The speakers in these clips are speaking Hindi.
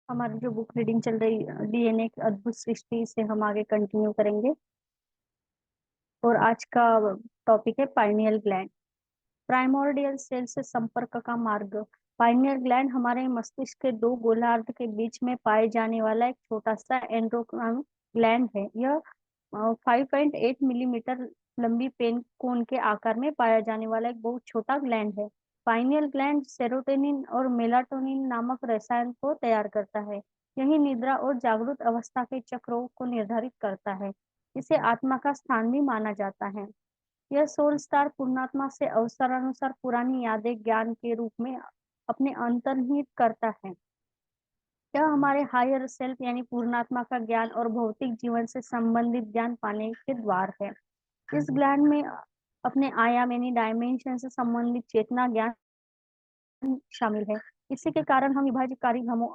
हमारी जो बुक रीडिंग चल रही डीएनए की अद्भुत सृष्टि से हम आगे कंटिन्यू करेंगे। और आज का टॉपिक है पाइनियल ग्लैंड। प्राइमोर्डियल सेल से संपर्क का मार्ग। पाइनियल ग्लैंड हमारे मस्तिष्क के दो गोलार्ध के बीच में पाए जाने वाला एक छोटा सा एंडोक्राइन ग्लैंड है। यह 5.8 मिलीमीटर लंबी पेन कोन के आकार में पाया जाने वाला एक बहुत छोटा ग्लैंड है। पाइनियल ग्लैंड सेरोटोनिन और मेलाटोनिन नामक रसायन को तैयार करता है। यही निद्रा और जागृत अवस्था के चक्रों को निर्धारित करता है। इसे आत्मा का स्थान भी माना जाता है। यह सोल स्टार पूर्णात्मा से अवसरानुसार पुरानी यादें ज्ञान के रूप में अपने अंतर्निहित करता है। यह हमारे हायर सेल्फ यानी पूर्णात्मा का ज्ञान और भौतिक जीवन से संबंधित ज्ञान पाने के द्वार है। इस ज्ञान में अपने आयाम यानी डायमेंशन से संबंधित चेतना ज्ञान शामिल है। इसी के कारण हम विभाजकारी भ्रमों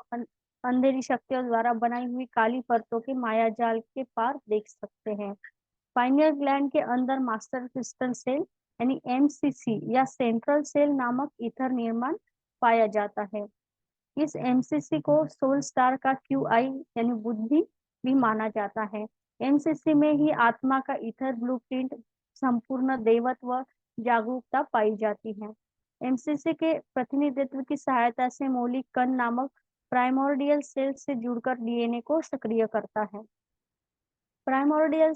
अंधेरी शक्तियों द्वारा बनाई हुई काली परतों के माया जाल के पार देख सकते हैं। पाइनियल ग्लैंड के अंदर मास्टर क्रिस्टल सेल यानी एमसीसी या सेंट्रल सेल नामक ईथर निर्माण पाया जाता है। इस एमसीसी को सोल स्टार का क्यूआई यानी बुद्धि भी माना जाता है। एमसीसी में ही आत्मा का ईथर ब्लूप्रिंट, संपूर्ण दैवत्व जागरूकता पाई जाती है। एमसीसी के प्रतिनिधित्व की सहायता से मौलिक कण नामक प्राइमोर्डियल सेल से जुड़कर डीएनए को सक्रिय करता है। प्राइमोर्डियल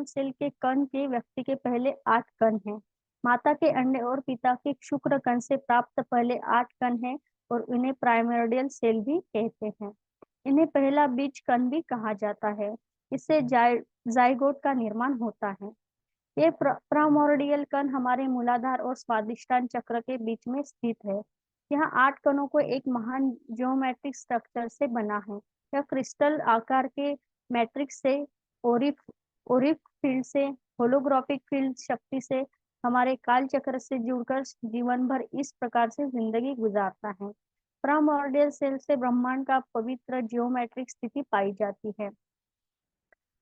सेल के कण के व्यक्ति के पहले 8 कण हैं। माता के अंडे और पिता के शुक्र कण से प्राप्त पहले 8 कण हैं और इन्हें प्राइमोर्डियल सेल भी कहते हैं। इन्हें पहला बीज कण भी कहा जाता है। इससे जाइगोट का निर्माण होता है। ये प्राइमोर्डियल कण हमारे मूलाधार और स्वादिष्टान चक्र के बीच में स्थित है। यहाँ 8 कणों को एक महान ज्योमेट्रिक स्ट्रक्चर से बना है। यह क्रिस्टल आकार के मैट्रिक्स से, ओरिफ ओरिफ फील्ड से, होलोग्राफिक फील्ड शक्ति से, हमारे काल चक्र से जुड़कर जीवन भर इस प्रकार से जिंदगी गुजारता है। प्राइमोर्डियल सेल से ब्रह्मांड का पवित्र जियोमेट्रिक स्थिति पाई जाती है।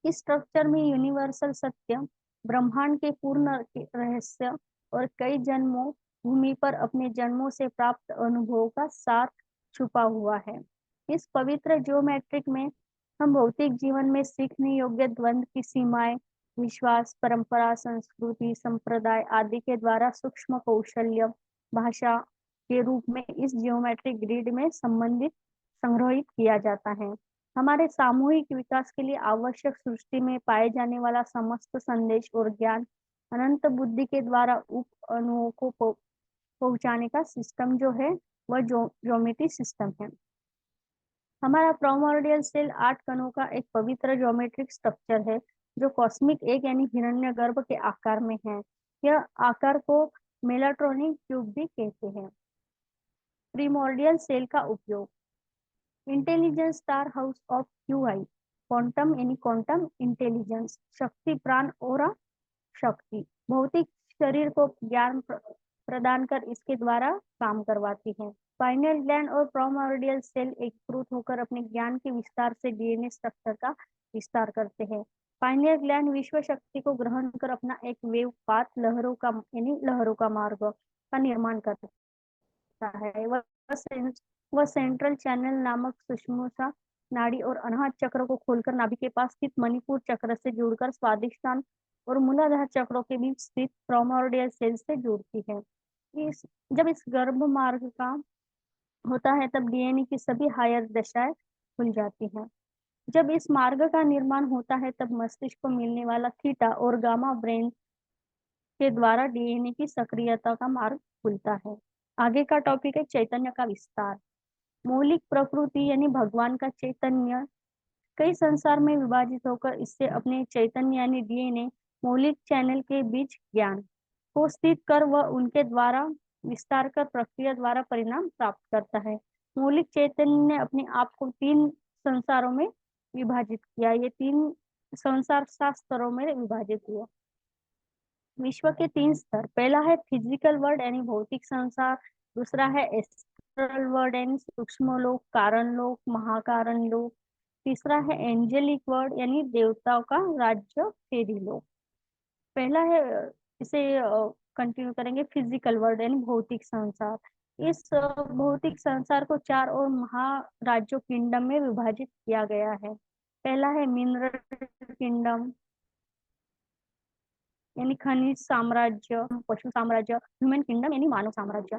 इस स्ट्रक्चर में यूनिवर्सल सत्य, ब्रह्मांड के पूर्ण रहस्य और कई जन्मों भूमि पर अपने जन्मों से प्राप्त अनुभवों का सार छुपा हुआ है। इस पवित्र ज्योमेट्रिक में हम भौतिक जीवन में सीखने योग्य द्वंद्व की सीमाएं, विश्वास, परंपरा, संस्कृति, संप्रदाय आदि के द्वारा सूक्ष्म कौशल्य भाषा के रूप में इस जियोमेट्रिक ग्रिड में संबंधित संग्रहित किया जाता है। हमारे सामूहिक विकास के लिए आवश्यक सृष्टि में पाए जाने वाला समस्त संदेश और ज्ञान अनंत बुद्धि के द्वारा उप अणुओं को पहुंचाने का सिस्टम जो है वह ज्योमेट्री सिस्टम है। हमारा प्राइमोर्डियल सेल 8 कणों का एक पवित्र ज्योमेट्रिक स्ट्रक्चर है जो कॉस्मिक एक यानी हिरण्यगर्भ के आकार में है। यह आकार को मेलाट्रॉनिक क्यूब भी कहते हैं। प्रीमोर्डियल सेल का उपयोग। Intelligence star house of QI, quantum यानी क्वांटम इंटेलिजेंस, शक्ति प्राण और शक्ति भौतिक शरीर को ज्ञान प्रदान कर इसके द्वारा काम करवाती है। पाइनियल ग्लैंड और प्राइमोर्डियल सेल एकत्रित होकर अपने ज्ञान के विस्तार से डीएनए स्ट्रक्चर का विस्तार करते हैं। पाइनियल ग्लैंड विश्व शक्ति को ग्रहण कर अपना एक वेव पाथ लहरों का यानी लहरों का मार्ग का निर्माण करता है। वह सेंट्रल चैनल नामक सूक्ष्म सा नाड़ी और अनाहत चक्र को खोलकर नाभि के पास स्थित मणिपुर चक्र से जुड़कर स्वादिष्टान और मूलाधार चक्रों के बीच स्थित प्राइमोर्डियल सेल से जुड़ती है। जब इस गर्भ मार्ग का होता है तब डीएनए की सभी हायर दशाएं खुल जाती हैं। जब इस मार्ग का निर्माण होता है तब मस्तिष्क को मिलने वाला थीटा और गामा ब्रेन के द्वारा डीएनए की सक्रियता का मार्ग खुलता है। आगे का टॉपिक है चैतन्य का विस्तार। मौलिक प्रकृति यानी भगवान का चैतन्य कई संसार में विभाजित होकर इससे अपने चैतन्य यानी डीएनए मौलिक चैनल के बीच ज्ञान को स्थित कर वह उनके द्वारा विस्तार कर प्रक्रिया द्वारा परिणाम प्राप्त करता है। मौलिक चैतन्य ने अपने आप को 3 संसारों में विभाजित किया। ये 3 संसार 7 स्तरों में विभाजित हुआ। विश्व के 3 स्तर, पहला है फिजिकल वर्ल्ड यानी भौतिक संसार, दूसरा है एस्ट्रल वर्ल्ड यानी सूक्ष्म लोक, कारण लोक, महाकारण लोक, तीसरा है एंजेलिक वर्ल्ड यानी देवताओं का राज्य, फेरी लोक। पहला है, इसे कंटिन्यू करेंगे, फिजिकल वर्ल्ड यानी भौतिक संसार। इस भौतिक संसार को चार और महाराज्यों किंगडम में विभाजित किया गया है। पहला है मिनरल किंगडम, यानी खनिज साम्राज्य, पशु साम्राज्य, ह्यूमन किंगडम यानी मानव साम्राज्य।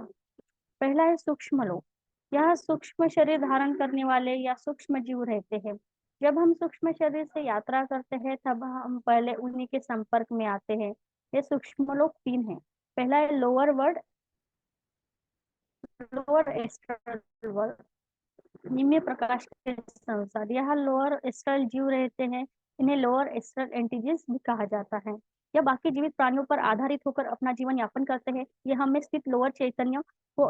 पहला है सूक्ष्म लोक। यह सूक्ष्म शरीर धारण करने वाले या सूक्ष्म जीव रहते हैं। जब हम सूक्ष्म शरीर से यात्रा करते हैं तब हम पहले उन्हीं के संपर्क में आते हैं। ये सूक्ष्म लोक तीन है। पहला है lower world, lower astral world, निम्न प्रकाश के संसार। यहाँ लोअर एस्ट्रल जीव रहते हैं। इन्हें लोअर एस्ट्रल एंटिजीज भी कहा जाता है। यह बाकी जीवित प्राणियों पर आधारित होकर अपना जीवन यापन करते हैं। ये हमें स्थित लोअर चैतन्य को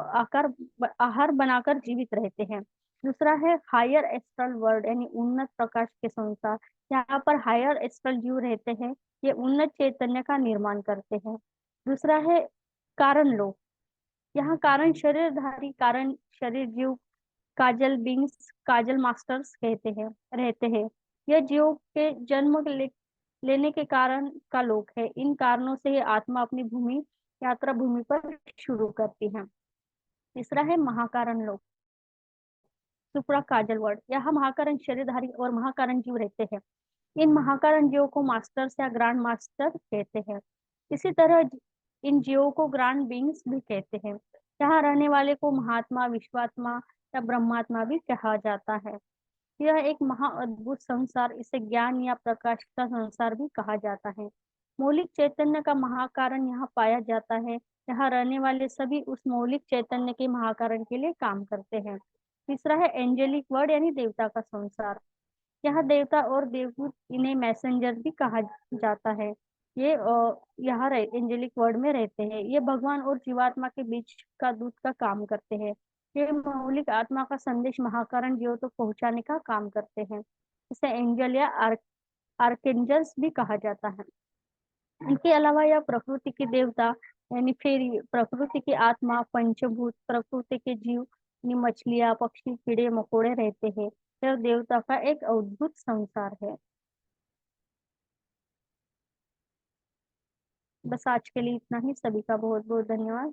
आहार बनाकर जीवित रहते हैं। दूसरा है हायर एस्ट्रल वर्ल्ड, यानी उन्नत प्रकाश के संसार। यहाँ पर हायर एस्ट्रल जीव रहते हैं। ये उन्नत चैतन्य का निर्माण करते हैं। दूसरा है कारण लोक। यहाँ कारण शरीरधारी कारण शरीर जीव काजल बिंग्स, काजल मास्टर्स कहते हैं रहते हैं। यह जीव के लेने के कारण का लोक है। इन कारणों से ही आत्मा अपनी भूमि यात्रा भूमि पर शुरू करती है। तीसरा है महाकारण लोक, सुप्रा काजल वर्ड। यहाँ महाकारण शरीरधारी और महाकारण जीव रहते हैं। इन महाकारण जीवों को मास्टर्स या ग्रांड मास्टर कहते हैं। इसी तरह इन जीवों को ग्रांड बींग्स भी कहते हैं। यहाँ रहने वाले को महात्मा, विश्वात्मा या ब्रह्मात्मा भी कहा जाता है। यह एक महाअद्भुत संसार, इसे ज्ञान या प्रकाश का संसार भी कहा जाता है। मौलिक चैतन्य का महाकारण यहाँ पाया जाता है। यहाँ रहने वाले सभी उस मौलिक चैतन्य के महाकारण के लिए काम करते हैं। तीसरा है एंजेलिक वर्ड, यानी देवता का संसार। यहाँ देवता और देवदूत, इन्हें मैसेंजर भी कहा जाता है। ये यहाँ एंजेलिक वर्ड में रहते हैं। ये भगवान और जीवात्मा के बीच का दूत का काम करते हैं। ये मौलिक आत्मा का संदेश महाकारण जीवों तक पहुंचाने का काम करते हैं। इसे एंजल या आर्केंजल्स भी कहा जाता है। इनके अलावा यह प्रकृति के देवता, यानी फिर प्रकृति की आत्मा, पंचभूत, प्रकृति के जीव, यानी मछलियां, पक्षी, कीड़े मकोड़े रहते हैं। यह देवता का एक अद्भुत संसार है। बस आज के लिए इतना ही। सभी का बहुत बहुत धन्यवाद।